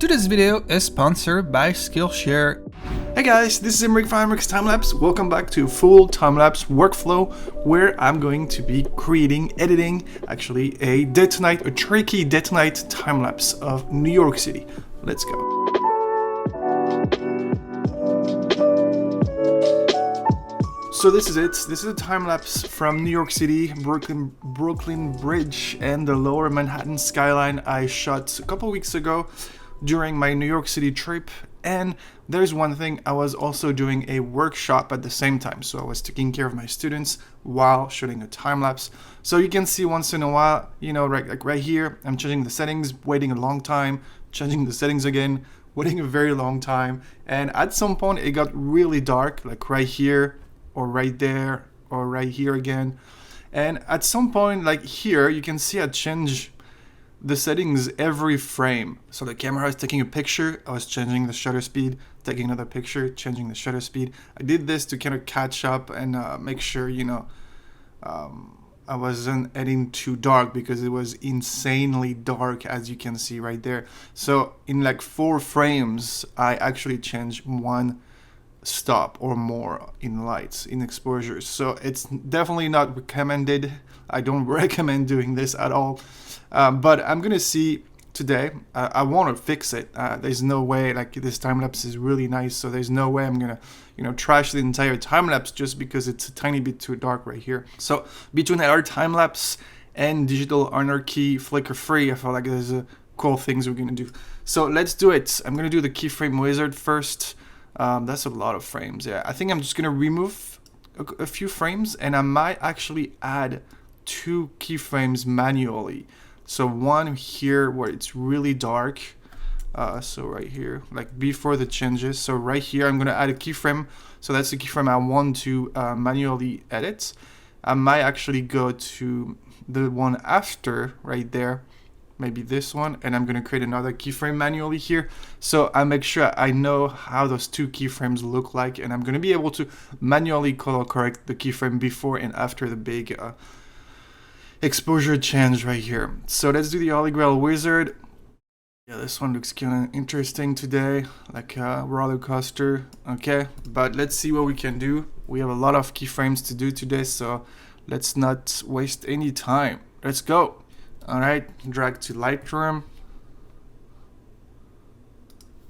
Today's video is sponsored by Skillshare. Hey guys, this is Emeric from Emeric's Timelapse. Welcome back to full timelapse workflow where I'm going to be editing a day to night, a tricky day to night timelapse of New York City. Let's go. So this is it. This is a time lapse from New York City, Brooklyn Bridge, and the Lower Manhattan skyline I shot a couple weeks ago during my New York City trip. And there's one thing, I was also doing a workshop at the same time. So I was taking care of my students while shooting a time lapse. So you can see once in a while, you know, right here, I'm changing the settings, waiting a long time, changing the settings again, waiting a very long time. And at some point it got really dark, like right here, or right there, or right here again. And at some point, like here, you can see I change the settings every frame. So the camera is taking a picture, I was changing the shutter speed, taking another picture, changing the shutter speed. I did this to kind of catch up and make sure, you know, I wasn't editing too dark because it was insanely dark, as you can see right there. So in like 4 frames, I actually changed one stop or more in lights, in exposures. So it's definitely not recommended. I don't recommend doing this at all. But I'm gonna see today. I want to fix it. There's no way, like, this time lapse is really nice, so there's no way I'm gonna, you know, trash the entire time lapse just because it's a tiny bit too dark right here. So between LRTimelapse and Digital Anarchy Flicker Free, I feel like there's cool things we're gonna do. So let's do it. I'm gonna do the keyframe wizard first. That's a lot of frames. Yeah, I think I'm just gonna remove a few frames, and I might actually add 2 keyframes manually. So one here where it's really dark, so right here, like before the changes. So right here I'm gonna add a keyframe, so that's the keyframe I want to manually edit. I might actually go to the one after right there, maybe this one, and I'm gonna create another keyframe manually here, so I make sure I know how those 2 keyframes look like, and I'm gonna be able to manually color correct the keyframe before and after the big exposure change right here. So let's do the Holy Grail wizard. Yeah, this one looks kind of interesting today, like a roller coaster. Okay, but let's see what we can do. We have a lot of keyframes to do today, so let's not waste any time. Let's go. Alright, drag to Lightroom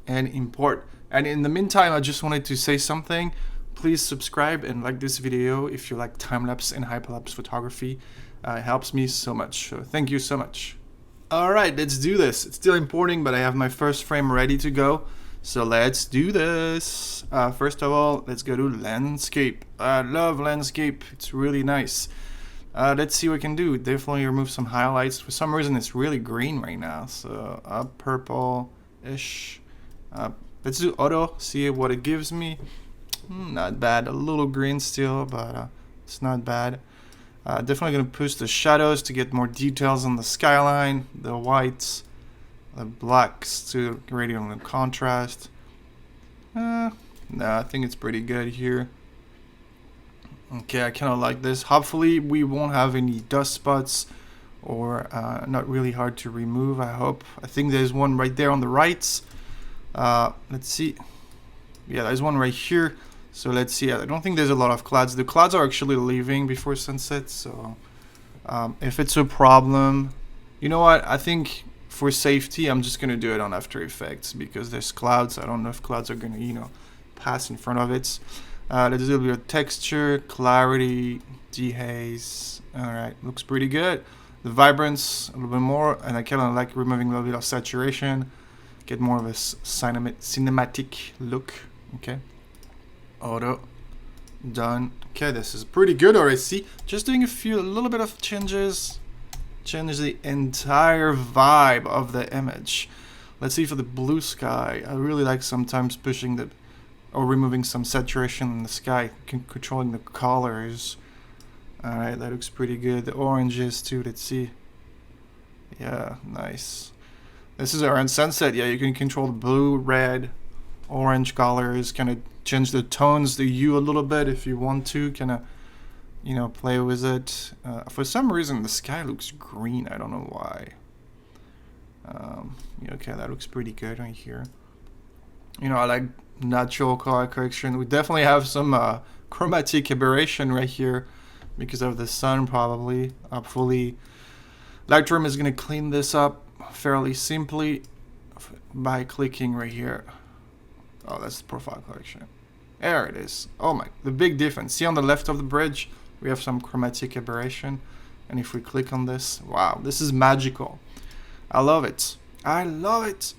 and import. And in the meantime, I just wanted to say something. Please subscribe and like this video if you like time-lapse and hyperlapse photography. It helps me so much, so thank you so much. Alright, let's do this. It's still importing, but I have my first frame ready to go. So let's do this. First of all, let's go to landscape. I love landscape, it's really nice. Let's see what we can do. Definitely remove some highlights. For some reason it's really green right now, so purple-ish. Let's do auto, see what it gives me. Not bad, a little green still, but it's not bad. Definitely going to push the shadows to get more details on the skyline, the whites, the blacks to gradient on the contrast. No, I think it's pretty good here. Okay, I kind of like this. Hopefully we won't have any dust spots, or not really hard to remove, I hope. I think there's one right there on the right. Let's see. Yeah, there's one right here. So let's see. I don't think there's a lot of clouds. The clouds are actually leaving before sunset, so if it's a problem, you know what? I think for safety, I'm just gonna do it on After Effects because there's clouds. I don't know if clouds are gonna, you know, pass in front of it. Let's do a bit of texture, clarity, dehaze. Alright, looks pretty good. The vibrance, a little bit more, and I kind of like removing a little bit of saturation, get more of a cinematic look. Okay. Auto. Done. Okay, this is pretty good already. See, just doing a little bit of changes, change the entire vibe of the image. Let's see for the blue sky. I really like sometimes pushing the, or removing some saturation in the sky, controlling the colors. Alright, that looks pretty good. The oranges too, let's see. Yeah, nice. This is around sunset. Yeah, you can control the blue, red, orange colors, kind of change the tones, the hue a little bit if you want to, kind of, you know, play with it. For some reason the sky looks green, I don't know why. Okay, that looks pretty good right here. You know, I like natural color correction. We definitely have some chromatic aberration right here because of the sun, probably. Hopefully, Lightroom is going to clean this up fairly simply by clicking right here. Oh, that's the profile correction. There it is. Oh my, the big difference. See on the left of the bridge, we have some chromatic aberration. And if we click on this, wow, this is magical. I love it. I love it.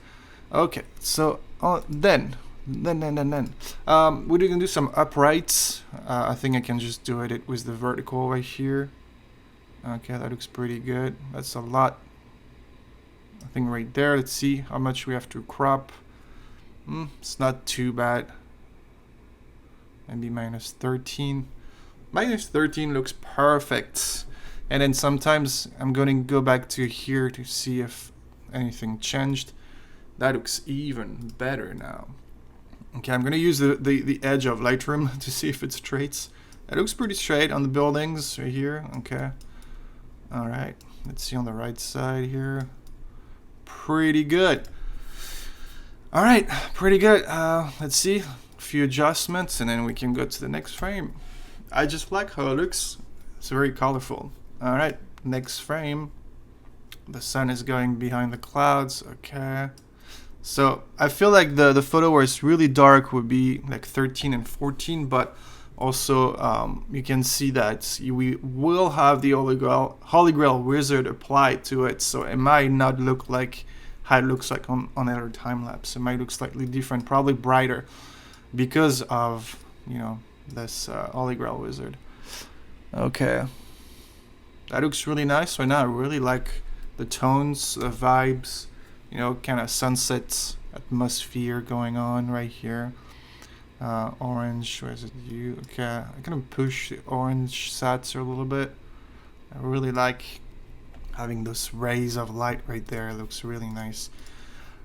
Okay, so then we're gonna do some uprights. I think I can just do it with the vertical right here. Okay, that looks pretty good. That's a lot. I think right there. Let's see how much we have to crop. It's not too bad. Maybe minus 13. Minus 13 looks perfect. And then sometimes I'm going to go back to here to see if anything changed. That looks even better now. Okay, I'm going to use the edge of Lightroom to see if it straights. It looks pretty straight on the buildings right here. Okay. All right. Let's see on the right side here. Pretty good. All right. Pretty good. Let's see. A few adjustments and then we can go to the next frame. I just like how it looks. It's very colorful. All right. Next frame. The sun is going behind the clouds. Okay. So I feel like the photo where it's really dark would be like 13 and 14, but also you can see that we will have the Holy Grail wizard applied to it, so it might not look like how it looks like on LRTimelapse. It might look slightly different, probably brighter, because of, you know, this Holy Grail wizard. Okay, that looks really nice right now. I really like the tones, the vibes, you know, kind of sunset atmosphere going on right here. Orange, where is it? Okay, I'm gonna push the orange sats a little bit. I really like having those rays of light right there. It looks really nice.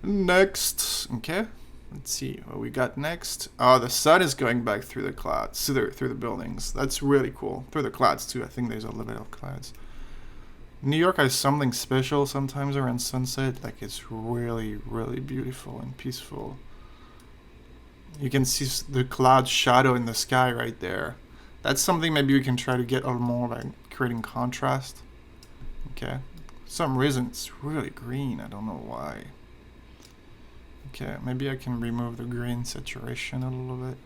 Next, okay, let's see what we got next. Oh, the sun is going back through the clouds, through the buildings. That's really cool. Through the clouds too. I think there's a little bit of clouds. New York has something special sometimes around sunset. Like, it's really, really beautiful and peaceful. You can see the cloud shadow in the sky right there. That's something maybe we can try to get a little more by creating contrast. Okay. For some reason it's really green. I don't know why. Okay, maybe I can remove the green saturation a little bit.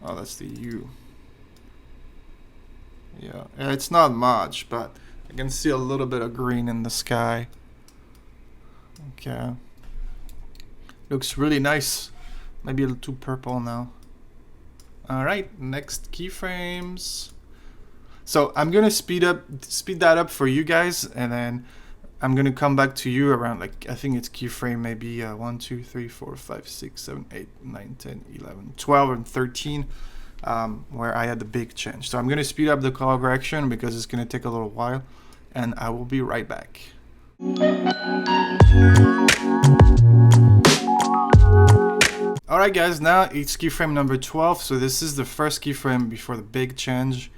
Oh, that's the U. Yeah, it's not much, but I can see a little bit of green in the sky. Okay. Looks really nice. Maybe a little too purple now. Alright, next keyframes. So I'm gonna speed that up for you guys, and then I'm gonna come back to you around, like, I think it's keyframe maybe 1, 2, 3, 4, 5, 6, 7, 8, 9, 10, 11, 12, and 13, where I had the big change. So I'm gonna speed up the color correction because it's gonna take a little while, and I will be right back. Alright guys, now it's keyframe number 12. So this is the first keyframe before the big change,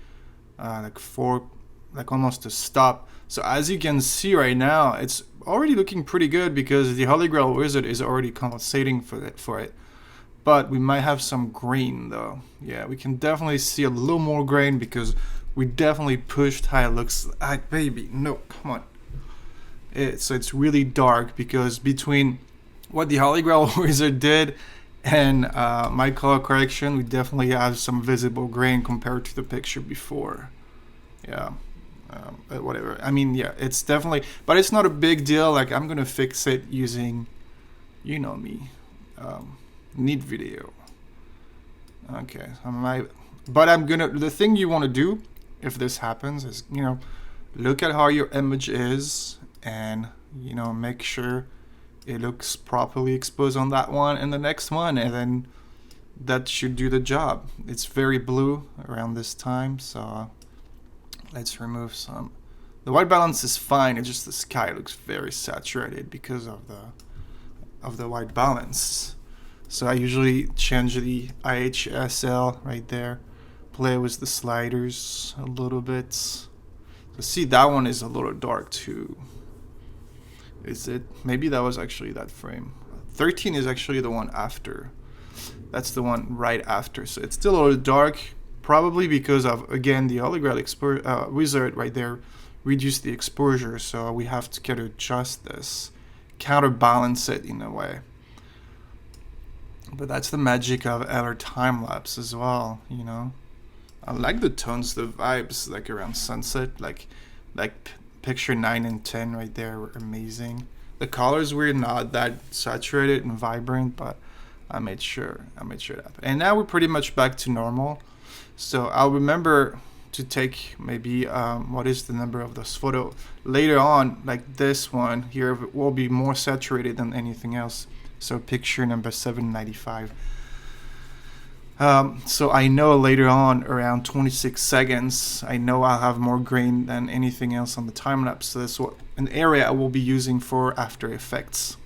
like almost a stop. So as you can see right now, it's already looking pretty good because the Holy Grail wizard is already compensating for it. But we might have some grain though. Yeah, we can definitely see a little more grain because we definitely pushed how it looks like. Baby, no, come on. So it's really dark because between what the Holy Grail wizard did and my color correction, we definitely have some visible grain compared to the picture before. Yeah, whatever. I mean, yeah, it's definitely, but it's not a big deal. Like, I'm gonna fix it using, you know me, neat video. Okay, but I'm gonna, the thing you want to do if this happens is, you know, look at how your image is and, you know, make sure it looks properly exposed on that one and the next one, and then that should do the job. It's very blue around this time, so let's remove some. The white balance is fine, it's just the sky looks very saturated because of the white balance. So I usually change the IHSL right there, play with the sliders a little bit. So see, that one is a little dark too. Is it? Maybe that was actually that frame. 13 is actually the one after. That's the one right after. So it's still a little dark, probably because of, again, the Holy Grail wizard right there reduced the exposure. So we have to kind of adjust this, counterbalance it in a way. But that's the magic of LRTimelapse as well, you know. I like the tones, the vibes, like around sunset, like picture 9 and 10 right there were amazing. The colors were not that saturated and vibrant, but I made sure it happened. And now we're pretty much back to normal. So I'll remember to take maybe what is the number of this photo later on, like this one here will be more saturated than anything else. So picture number 795. So I know later on around 26 seconds, I know I'll have more grain than anything else on the time lapse. So that's what an area I will be using for After Effects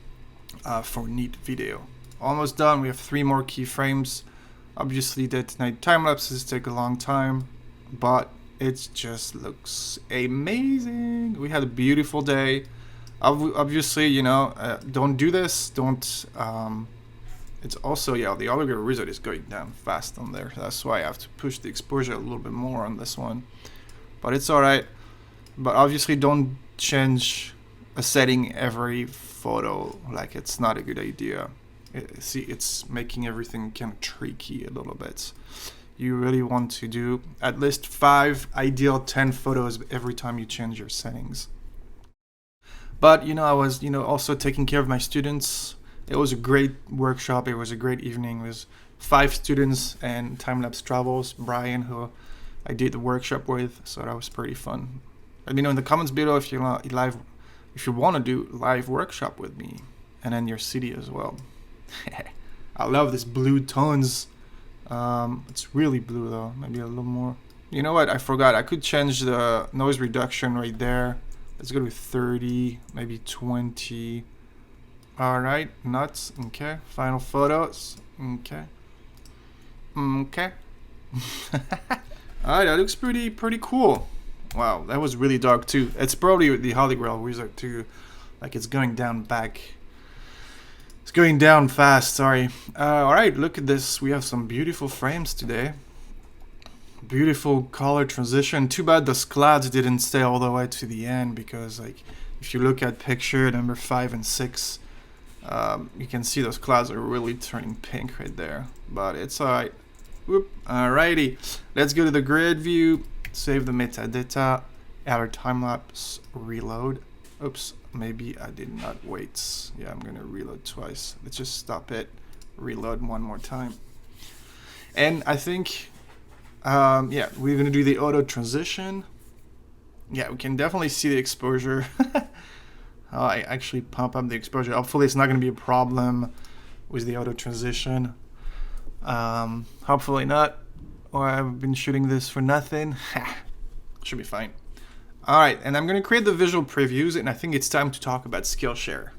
for neat video. Almost done. We have 3 more keyframes. Obviously that night time lapses take a long time, but it just looks amazing. We had a beautiful day. Obviously, you know, don't do this. Don't. It's also, yeah, the Holy Grail wizard is going down fast on there. That's why I have to push the exposure a little bit more on this one. But it's alright. But obviously don't change a setting every photo. Like, it's not a good idea. See, it's making everything kind of tricky a little bit. You really want to do at least 5, ideal 10 photos every time you change your settings. But, you know, I was, you know, also taking care of my students. It was a great workshop. It was a great evening. It was 5 students and Timelapse Travels, Brian, who I did the workshop with. So that was pretty fun. Let me know in the comments below if you want to do live workshop with me, and then your city as well. I love this blue tones. It's really blue though. Maybe a little more. You know what? I forgot. I could change the noise reduction right there. Let's go to 30, maybe 20. Alright, nuts. Okay, final photos. Okay. Alright, that looks pretty cool. Wow, that was really dark too. It's probably the Holy Grail wizard too. Like, it's going down back. It's going down fast, sorry. Alright, look at this. We have some beautiful frames today. Beautiful color transition. Too bad those clouds didn't stay all the way to the end, because like if you look at picture number 5 and 6, you can see those clouds are really turning pink right there. But it's alright. Whoop. Alrighty. Let's go to the grid view. Save the metadata. Add our time-lapse. Reload. Oops. Maybe I did not wait. Yeah, I'm going to reload twice. Let's just stop it. Reload one more time. And I think... yeah, we're going to do the auto transition. Yeah, we can definitely see the exposure. I actually pump up the exposure. Hopefully it's not going to be a problem with the auto transition. Hopefully not. Or I've been shooting this for nothing. Should be fine. Alright, and I'm going to create the visual previews, and I think it's time to talk about Skillshare.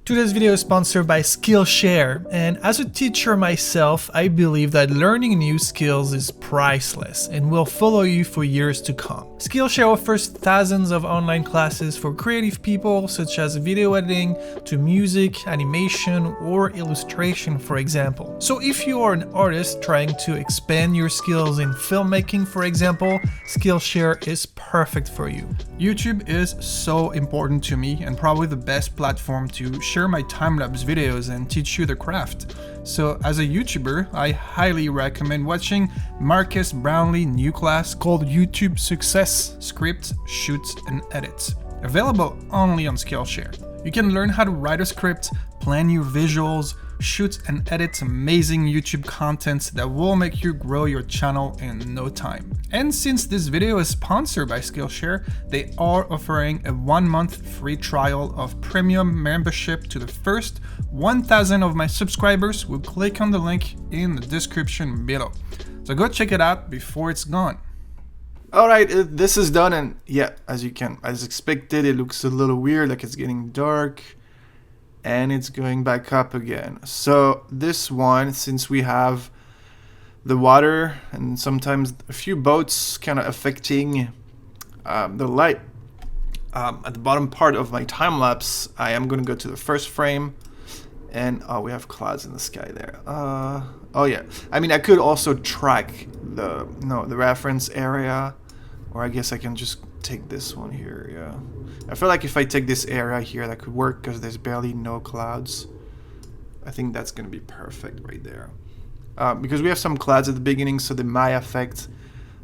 Today's video is sponsored by Skillshare, and as a teacher myself, I believe that learning new skills is priceless and will follow you for years to come. Skillshare offers thousands of online classes for creative people, such as video editing to music, animation, or illustration, for example. So if you are an artist trying to expand your skills in filmmaking, for example, Skillshare is perfect for you. YouTube is so important to me, and probably the best platform to share my time-lapse videos and teach you the craft. So as a YouTuber, I highly recommend watching Marcus Brownlee's new class called YouTube Success: Script, Shoot, and Edit. Available only on Skillshare. You can learn how to write a script, plan your visuals, shoot and edit amazing YouTube content that will make you grow your channel in no time. And since this video is sponsored by Skillshare, they are offering a 1-month free trial of premium membership to the first 1,000 of my subscribers who click on the link in the description below. So go check it out before it's gone. Alright, this is done, and yeah, as expected, it looks a little weird, like it's getting dark. And it's going back up again. So this one, since we have the water and sometimes a few boats kind of affecting the light, at the bottom part of my time lapse, I am going to go to the first frame, and we have clouds in the sky there. Oh yeah, I mean I could also track the reference area, or I guess I can just take this one here. Yeah, I feel like if I take this area here, that could work because there's barely no clouds. I think that's going to be perfect right there, because we have some clouds at the beginning, so they might affect,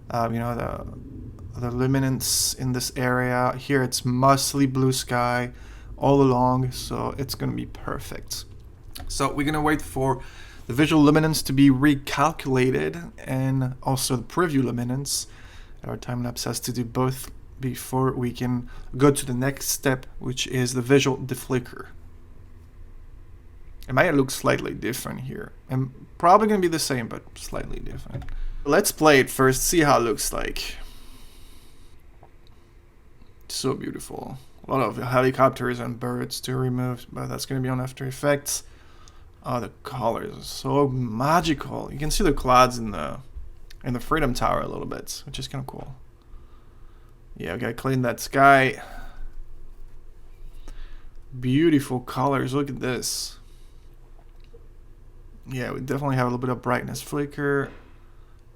the luminance in this area. Here it's mostly blue sky all along, so it's going to be perfect. So we're going to wait for the visual luminance to be recalculated, and also the preview luminance. Our time lapse has to do both before we can go to the next step, which is the visual deflicker. It might look slightly different here, and probably going to be the same, but slightly different. Let's play it first, see how it looks like. So beautiful. A lot of helicopters and birds to remove, but that's going to be on After Effects. Oh, the colors are so magical. You can see the clouds in the Freedom Tower a little bit, which is kind of cool. Yeah, we gotta clean that sky. Beautiful colors. Look at this. Yeah, we definitely have a little bit of brightness flicker.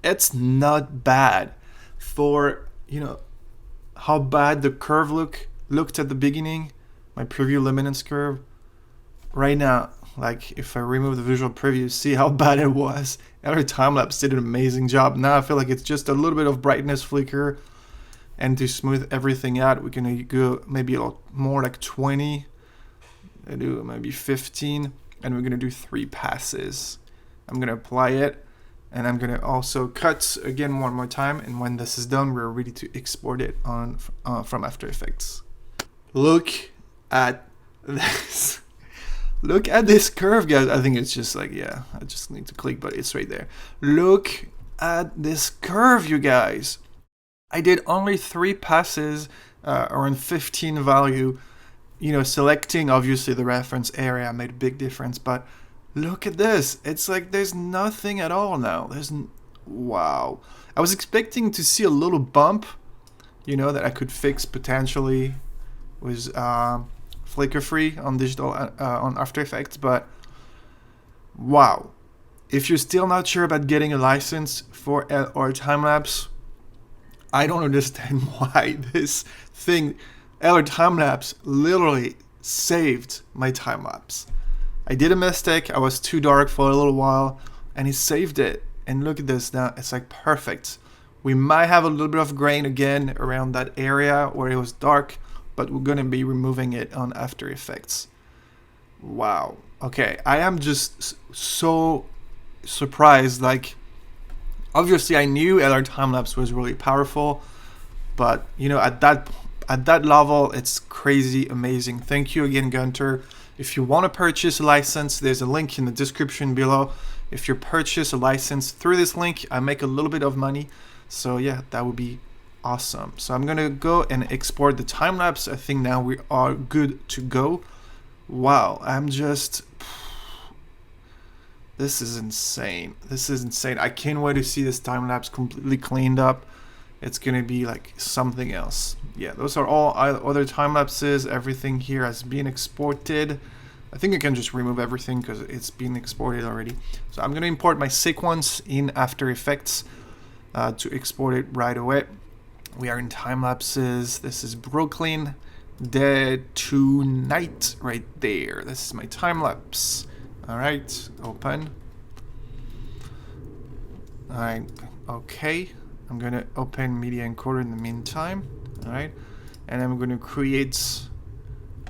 It's not bad for, how bad the curve looked at the beginning. My preview luminance curve. Right now, like if I remove the visual preview, see how bad it was. LRTimelapse did an amazing job. Now I feel like it's just a little bit of brightness flicker, and to smooth everything out, we're gonna go maybe a lot more, like 20. I do maybe 15, and we're gonna do 3 passes. I'm gonna apply it, and I'm gonna also cut again one more time. And when this is done, we're ready to export it on from After Effects. Look at this. Look at this curve, guys. I think it's just like, yeah, I just need to click, but it's right there. Look at this curve, you guys. I did only 3 passes around 15 value. Selecting obviously the reference area made a big difference, but look at this. It's like there's nothing at all now. Wow. I was expecting to see a little bump, that I could fix potentially with flicker free on digital on After Effects, but wow. If you're still not sure about getting a license for LRTimelapse, I don't understand why this thing, LRTimelapse, literally saved my time lapse. I did a mistake. I was too dark for a little while, and it saved it. And look at this now. It's like perfect. We might have a little bit of grain again around that area where it was dark, but we're going to be removing it on After Effects. Wow. Okay, I am just so surprised. Like, obviously I knew LRTimelapse was really powerful, but at that level, it's crazy amazing. Thank you again, Gunter. If you want to purchase a license, there's a link in the description below. If you purchase a license through this link, I make a little bit of money. So yeah, that would be awesome. So I'm gonna go and export the time lapse. I think now we are good to go. Wow, this is insane. This is insane. I can't wait to see this time lapse completely cleaned up. It's gonna be like something else. Yeah, those are all other time lapses. Everything here has been exported. I think I can just remove everything because it's been exported already. So I'm gonna import my sequence in After Effects to export it right away. We are in time lapses. This is Brooklyn Day to Night right there. This is my time lapse. All right, open. All right, okay. I'm gonna open media encoder in the meantime. All right, and I'm gonna create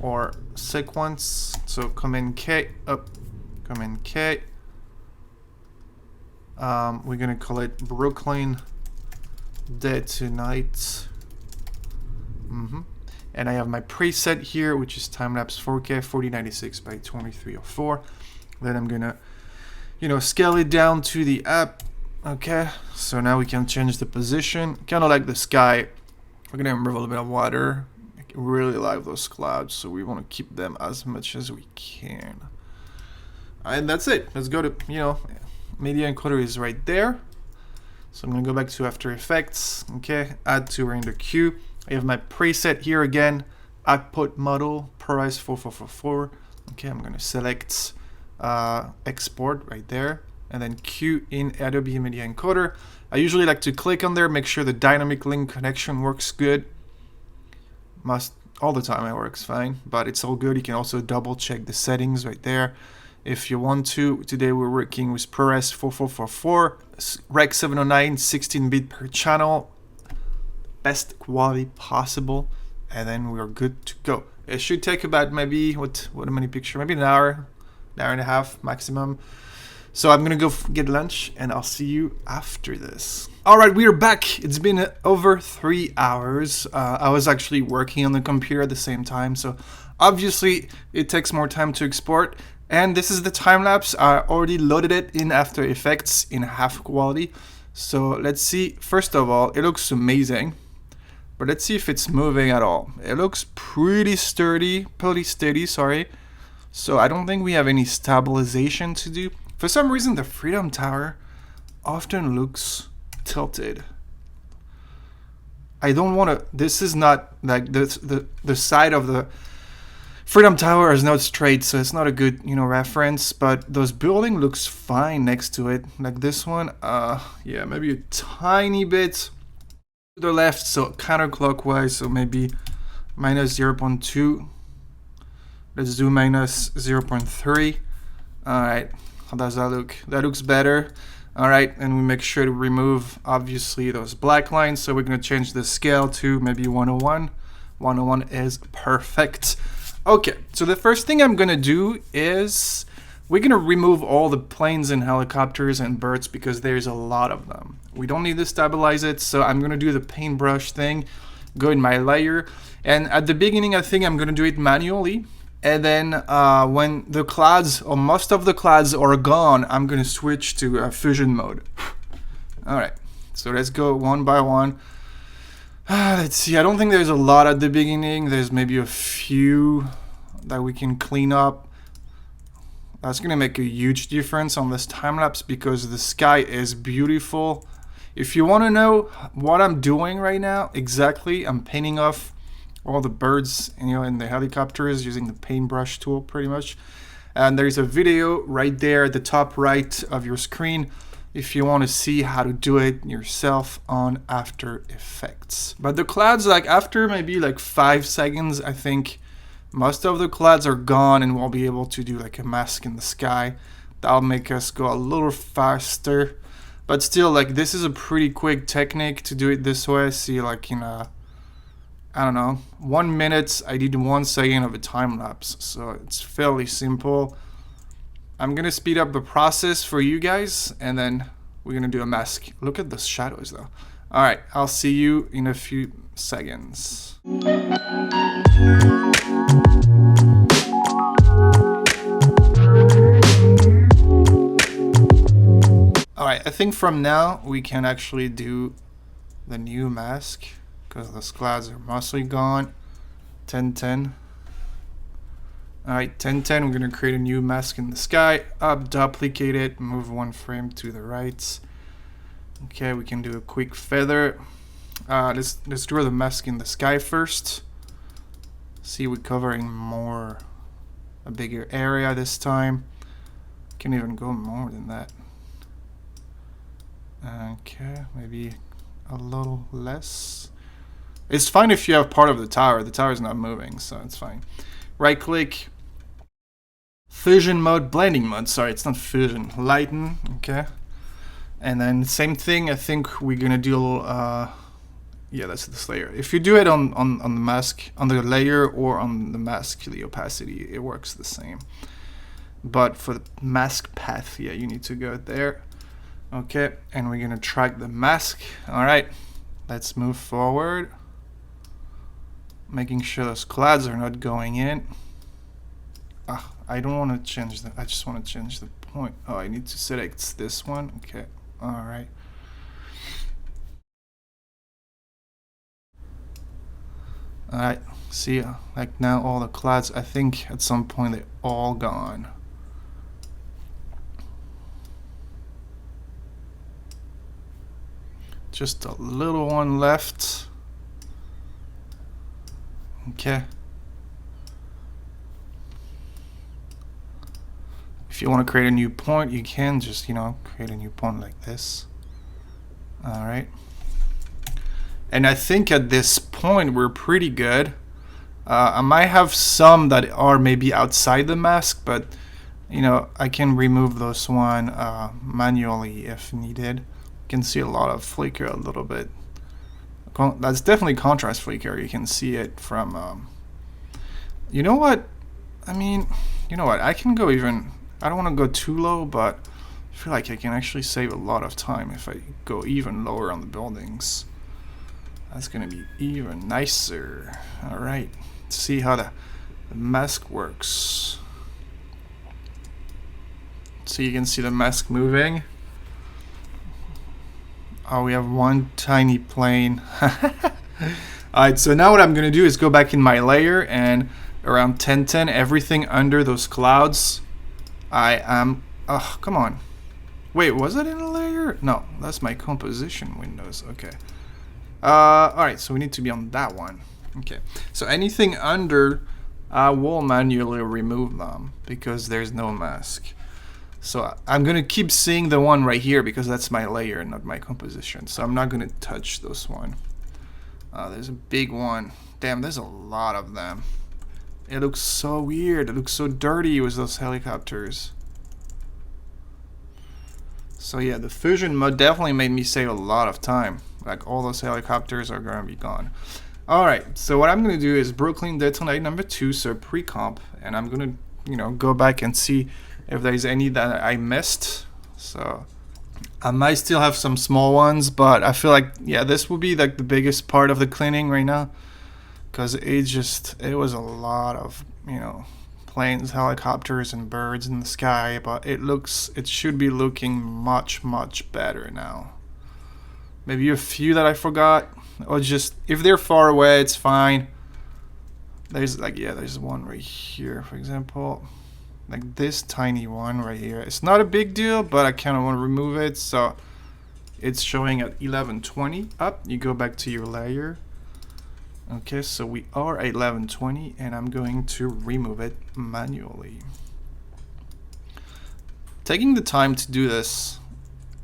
our sequence. So Command K, up, Command K. We're gonna call it Brooklyn Day to Night. And I have my preset here, which is timelapse 4K 4096 by 2304. Then I'm gonna, scale it down to the app. Okay, so now we can change the position, kind of like the sky. We're gonna remove a little bit of water. I really like those clouds, so we want to keep them as much as we can. And that's it. Let's go to, media encoder is right there. So I'm gonna go back to After Effects. Okay, add to render queue. I have my preset here again, output model, ProRes 4444. Okay, I'm gonna select export right there, and then Q in Adobe Media Encoder. I usually like to click on there, make sure the dynamic link connection works good. All the time it works fine, but it's all good. You can also double check the settings right there if you want to. Today we're working with ProRes 4444, Rec 709, 16-bit per channel, best quality possible, and then we're good to go. It should take about maybe, what many pictures? Maybe an hour and a half maximum. So I'm gonna go get lunch, and I'll see you after this. All right, we are back. It's been over 3 hours. I was actually working on the computer at the same time, so obviously it takes more time to export. And this is the time lapse. I already loaded it in After Effects in half quality. So let's see. First of all, it looks amazing, but let's see if it's moving at all. It looks pretty steady, sorry. So I don't think we have any stabilization to do. For some reason, the Freedom Tower often looks tilted. I don't want to. This is not like the side of the Freedom Tower is not straight, so it's not a good reference. But those building looks fine next to it. Like this one, yeah, maybe a tiny bit to the left, so counterclockwise. So maybe minus 0.2. Let's do minus 0.3. All right. How does that look? That looks better. All right, and we make sure to remove, obviously, those black lines. So we're going to change the scale to maybe 101. 101 is perfect. Okay, so the first thing I'm going to do is we're going to remove all the planes and helicopters and birds because there's a lot of them. We don't need to stabilize it, so I'm going to do the paintbrush thing, go in my layer. And at the beginning, I think I'm going to do it manually. And then when the clouds, or most of the clouds are gone, I'm going to switch to fusion mode. All right, so let's go one by one. Let's see, I don't think there's a lot at the beginning. There's maybe a few that we can clean up. That's going to make a huge difference on this time lapse because the sky is beautiful. If you want to know what I'm doing right now, exactly, I'm painting off all the birds, and the helicopters using the paintbrush tool pretty much. And there's a video right there at the top right of your screen if you want to see how to do it yourself on After Effects. But the clouds, like after maybe like 5 seconds, I think most of the clouds are gone and we'll be able to do like a mask in the sky. That'll make us go a little faster. But still, like this is a pretty quick technique to do it this way. See, like I don't know, 1 minute, I did 1 second of a time lapse, so it's fairly simple. I'm gonna speed up the process for you guys, and then we're gonna do a mask. Look at the shadows though. All right, I'll see you in a few seconds. All right, I think from now we can actually do the new mask, because the clouds are mostly gone. 1010. All right, 1010. We're gonna create a new mask in the sky. Duplicate it. Move 1 frame to the right. Okay, we can do a quick feather. Let's draw the mask in the sky first. See, we're covering a bigger area this time. Can even go more than that. Okay, maybe a little less. It's fine if you have part of the tower. The tower is not moving, so it's fine. Right click, fusion mode, blending mode. Sorry, it's not fusion. Lighten, okay. And then same thing. I think we're gonna do a little. Yeah, that's this layer. If you do it on the mask, on the layer, or on the mask, the opacity, it works the same. But for the mask path, yeah, you need to go there. Okay, and we're gonna track the mask. All right, let's move forward. Making sure those clouds are not going in. I don't want to change that. I just want to change the point. Oh, I need to select this one. Okay. All right. All right. See, like now all the clouds, I think at some point they're all gone. Just a little one left. Okay. If you want to create a new point, you can just, you know, create a new point like this. All right. And I think at this point we're pretty good. I might have some that are maybe outside the mask, but you know, I can remove those one manually if needed. You can see a lot of flicker a little bit. That's definitely contrast flicker. You can see it from. You know what? I mean, you know what? I can go even. I don't want to go too low, but I feel like I can actually save a lot of time if I go even lower on the buildings. That's gonna be even nicer. All right. Let's see how the mask works. So you can see the mask moving. Oh, we have one tiny plane. Alright, so now what I'm going to do is go back in my layer, and around 1010, everything under those clouds, I am... Oh, come on. Wait, was it in a layer? No, that's my composition windows. Okay. Alright, so we need to be on that one. Okay. So anything under, I will manually remove them because there's no mask. So I'm going to keep seeing the one right here because that's my layer, not my composition. So I'm not going to touch this one. There's a big one. Damn, there's a lot of them. It looks so weird. It looks so dirty with those helicopters. So yeah, the fusion mode definitely made me save a lot of time. Like all those helicopters are going to be gone. Alright, so what I'm going to do is Brooklyn Detonate number 2, so pre-comp. And I'm going to, you know, go back and see if there's any that I missed. So I might still have some small ones, but I feel like, yeah, this will be like the biggest part of the cleaning right now, because it was a lot of, you know, planes, helicopters, and birds in the sky. But it should be looking much better now. Maybe a few that I forgot, or just if they're far away, it's fine. There's like, yeah, there's one right here, for example. Like this tiny one right here. It's not a big deal, but I kind of want to remove it. So it's showing at 1120 up. You go back to your layer. Okay, so we are at 1120, and I'm going to remove it manually. Taking the time to do this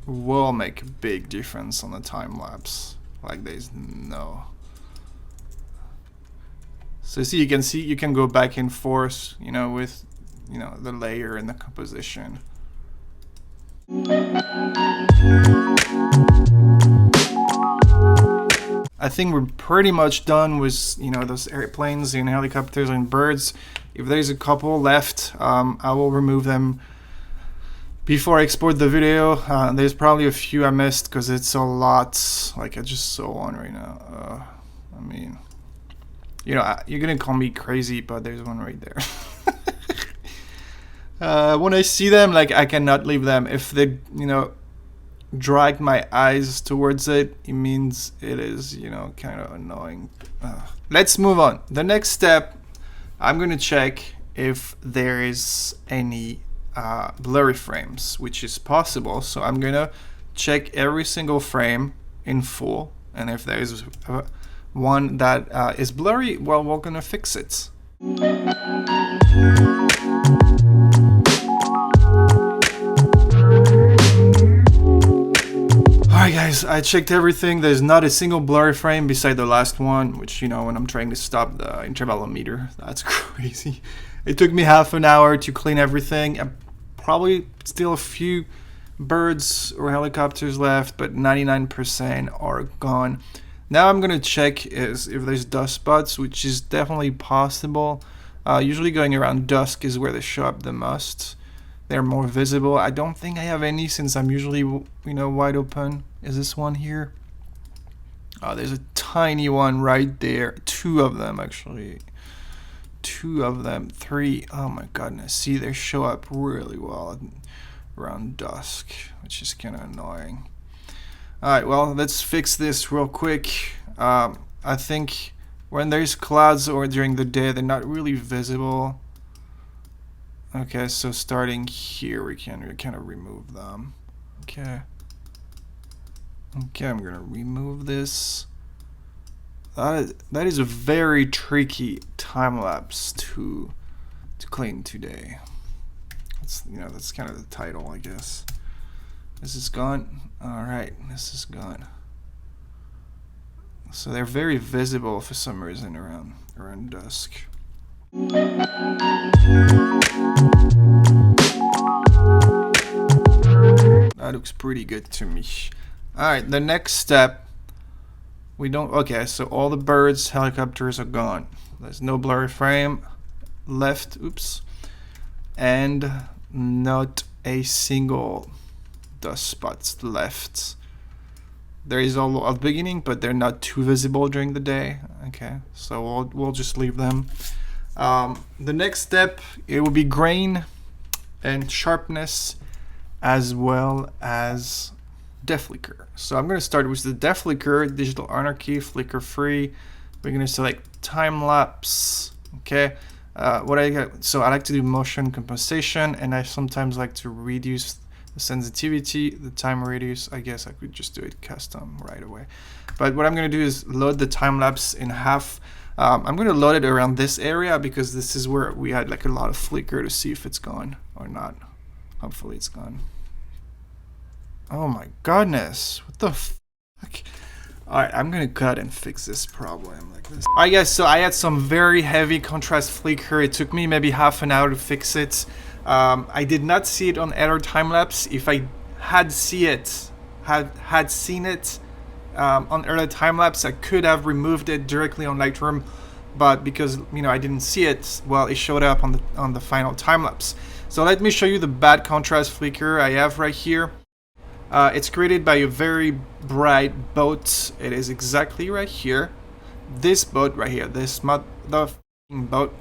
will make a big difference on the time lapse. Like there's no. So see, you can go back and forth, you know, with, you know, the layer and the composition. I think we're pretty much done with, you know, those airplanes and helicopters and birds. If there's a couple left, I will remove them before I export the video. There's probably a few I missed because it's a lot. Like I just saw one right now. I mean, you know, you're gonna call me crazy, but there's one right there. When I see them, like I cannot leave them. If they, you know, drag my eyes towards it, it means it is, you know, kind of annoying. Let's move on. The next step, I'm gonna check if there is any blurry frames, which is possible. So I'm gonna check every single frame in full, and if there is one that is blurry, well, we're gonna fix it. Alright guys, I checked everything. There's not a single blurry frame beside the last one, which, you know, when I'm trying to stop the intervalometer, that's crazy. It took me half an hour to clean everything. Probably still a few birds or helicopters left, but 99% are gone. Now I'm gonna check if there's dust spots, which is definitely possible. Usually going around dusk is where they show up the most. They're more visible. I don't think I have any since I'm usually, you know, wide open. Is this one here? Oh, there's a tiny one right there. Two of them, actually. Two of them. Three. Oh my goodness. See, they show up really well around dusk, which is kind of annoying. Alright, well, let's fix this real quick. I think when there's clouds or during the day, they're not really visible. Okay, so starting here, we can kind of remove them. Okay. Okay, I'm gonna remove this. that is a very tricky time lapse to clean today. That's, you know, that's kind of the title, I guess. This is gone. All right, this is gone. So they're very visible for some reason around dusk. That looks pretty good to me. All right, the next step. We don't. Okay, so all the birds, helicopters are gone. There's no blurry frame left. Oops. And not a single dust spots left. There is all at the beginning, but they're not too visible during the day. Okay, so we'll just leave them. The next step, it will be grain and sharpness, as well as Deflicker. So I'm going to start with the Deflicker, Digital Anarchy, flicker free. We're going to select time lapse. Okay. So I like to do motion compensation, and I sometimes like to reduce the sensitivity, the time radius. I guess I could just do it custom right away. But what I'm going to do is load the time lapse in half. I'm going to load it around this area because this is where we had like a lot of flicker to see if it's gone or not. Hopefully it's gone. Oh my goodness, what the fuck? Alright, I'm gonna cut and fix this problem like this. Alright guys, so I had some very heavy contrast flicker. It took me maybe half an hour to fix it. I did not see it on LRTimelapse. If I had seen it on LRTimelapse, I could have removed it directly on Lightroom, but because, you know, I didn't see it, well, it showed up on the final time lapse. So let me show you the bad contrast flicker I have right here. It's created by a very bright boat. It is exactly right here. This boat right here, this motherfucking boat.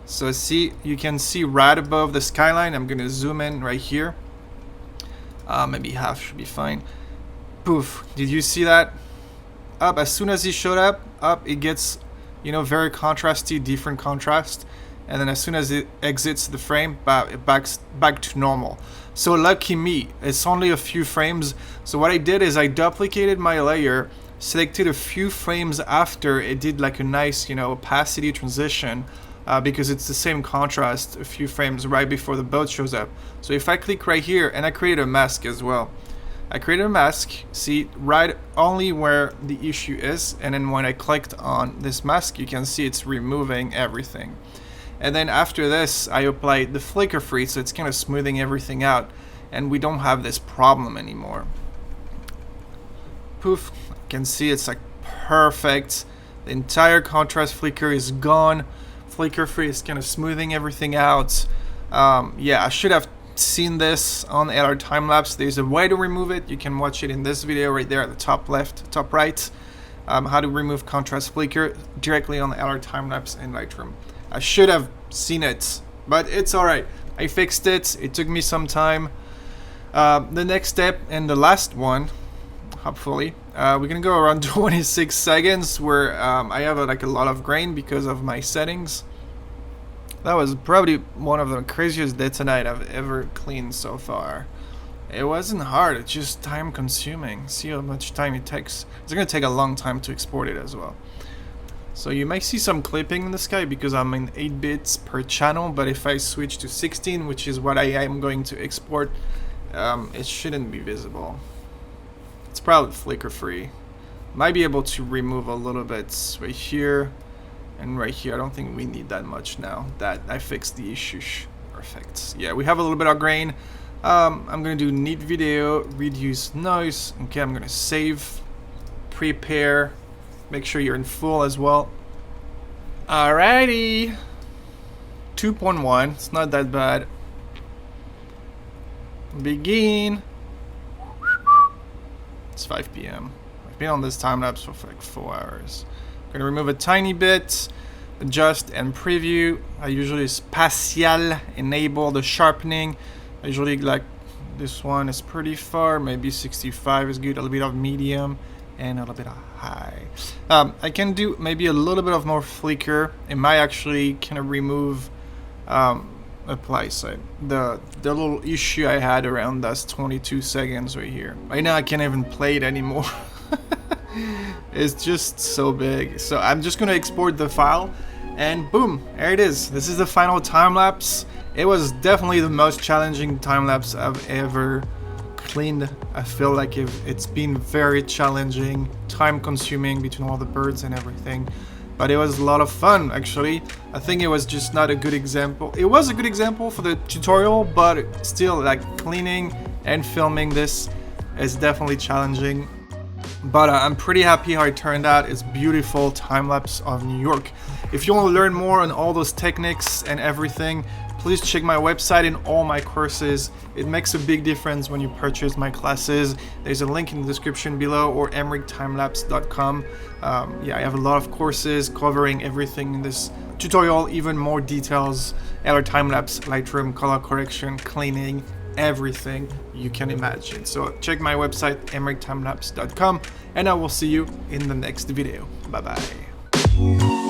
So see, you can see right above the skyline. I'm gonna zoom in right here. Maybe half should be fine. Poof, did you see that? Up, as soon as he showed up, it gets, you know, very contrasty, different contrast. And then as soon as it exits the frame, it backs back to normal. So lucky me, it's only a few frames. So what I did is I duplicated my layer, selected a few frames after it did like a nice, you know, opacity transition, because it's the same contrast a few frames right before the boat shows up. So if I click right here, and I created a mask as well. I created a mask, see, right only where the issue is, and then when I clicked on this mask, you can see it's removing everything. And then after this, I applied the flicker free, so it's kind of smoothing everything out, and we don't have this problem anymore. Poof, you can see it's like perfect. The entire contrast flicker is gone. Flicker free is kind of smoothing everything out. Yeah, I should have seen this on LRTimelapse. There's a way to remove it. You can watch it in this video right there at the top left, top right. How to remove contrast flicker directly on the LRTimelapse in Lightroom. I should have seen it, but it's alright. I fixed it. It took me some time. The next step and the last one, hopefully, we're gonna go around 26 seconds where I have like a lot of grain because of my settings. That was probably one of the craziest days tonight I've ever cleaned so far. It wasn't hard, it's just time consuming. See how much time it takes. It's gonna take a long time to export it as well. So you might see some clipping in the sky because I'm in 8 bits per channel, but if I switch to 16, which is what I am going to export, it shouldn't be visible. It's probably flicker free. Might be able to remove a little bit right here and right here. I don't think we need that much now that I fixed the issue. Perfect. Yeah, we have a little bit of grain. I'm gonna do neat video, reduce noise. Okay, I'm gonna save, prepare. Make sure you're in full as well. Alrighty. 2.1. It's not that bad. Begin. It's 5 p.m. I've been on this time lapse for like 4 hours. I'm gonna remove a tiny bit, adjust and preview. I usually spatial enable the sharpening. I usually like this one is pretty far. Maybe 65 is good. A little bit of medium and a little bit of high. I can do maybe a little bit of more flicker. It might actually kind of remove apply side. The little issue I had around that's 22 seconds right here. Right now I can't even play it anymore. It's just so big. So I'm just gonna export the file, and boom, there it is. This is the final time lapse. It was definitely the most challenging time lapse I've ever cleaned. I feel like it's been very challenging, time consuming between all the birds and everything, but it was a lot of fun actually. I think it was just not a good example. It was a good example for the tutorial, but still, like, cleaning and filming this is definitely challenging. But I'm pretty happy how it turned out. It's beautiful time lapse of New York. If you want to learn more on all those techniques and everything, please check my website and all my courses. It makes a big difference when you purchase my classes. There's a link in the description below, or emerictimelapse.com. Yeah, I have a lot of courses covering everything in this tutorial, even more details, LRTimelapse, Lightroom, color correction, cleaning, everything you can imagine. So check my website, emerictimelapse.com, and I will see you in the next video. Bye bye.